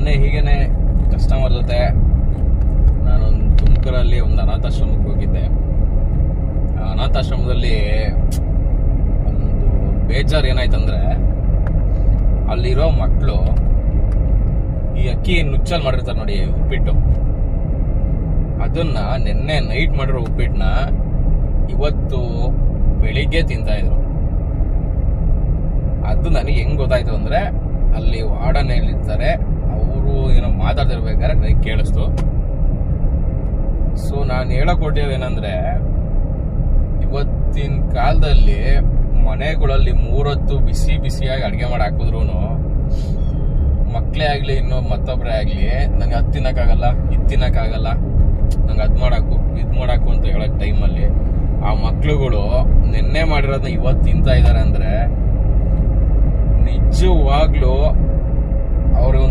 ಮೊನ್ನೆ ಹೀಗೇನೆ ಕಸ್ಟಮರ್ ಜೊತೆ ನಾನೊಂದು ತುಮಕೂರಲ್ಲಿ ಒಂದು ಅನಾಥಾಶ್ರಮಕ್ಕೆ ಹೋಗಿದ್ದೆ. ಆ ಅನಾಥಾಶ್ರಮದಲ್ಲಿ ಒಂದು ಬೇಜಾರು ಏನಾಯ್ತಂದ್ರೆ, ಅಲ್ಲಿರೋ ಮಕ್ಕಳು ಈ ಅಕ್ಕಿ ನುಚ್ಚಲ್ ಮಾಡಿರ್ತಾರೆ ನೋಡಿ ಉಪ್ಪಿಟ್ಟು, ಅದನ್ನ ನಿನ್ನೆ ನೈಟ್ ಮಾಡಿರೋ ಉಪ್ಪಿಟ್ಟನ್ನ ಇವತ್ತು ಬೆಳಿಗ್ಗೆ ತಿಂತಾ ಇದ್ರು. ಅದು ನನಗೆ ಹೆಂಗ್ ಗೊತ್ತಾಯ್ತು ಅಂದ್ರೆ, ಅಲ್ಲಿ ವಾರ್ಡನ್ ಹೇಳಿರ್ತಾರೆ, ಅವರು ಏನೋ ಮಾತಾಡ್ತಿರ್ಬೇಕಾದ್ರೆ ನನಗೆ ಕೇಳಿಸ್ತು. ಸೊ ನಾನು ಹೇಳಕೊಟ್ಟಿದ್ದೇನೆಂದ್ರೆ, ಇವತ್ತಿನ ಕಾಲದಲ್ಲಿ ಮನೆಗಳಲ್ಲಿ 3 ಹೊತ್ತು ಬಿಸಿ ಬಿಸಿಯಾಗಿ ಅಡುಗೆ ಮಾಡಿ ಹಾಕಿದ್ರು ಮಕ್ಕಳೇ ಆಗ್ಲಿ ಇನ್ನೂ ಮತ್ತೊಬ್ಬರೇ ಆಗ್ಲಿ, ನನಗೆ ಅದು ತಿನ್ನಕ್ಕಾಗಲ್ಲ, ಇದು ತಿನ್ನಕ್ಕಾಗಲ್ಲ, ನಂಗೆ ಅದು ಮಾಡಾಕು ಇದು ಮಾಡಾಕು ಅಂತ ಹೇಳಕ್ ಟೈಮಲ್ಲಿ ಆ ಮಕ್ಳುಗಳು ನಿನ್ನೆ ಮಾಡಿರೋದನ್ನ ಇವತ್ತು ತಿಂತಾ ಇದ್ದಾರೆ ಅಂದ್ರೆ ನಿಜವಾಗ್ಲೂ ಅವರು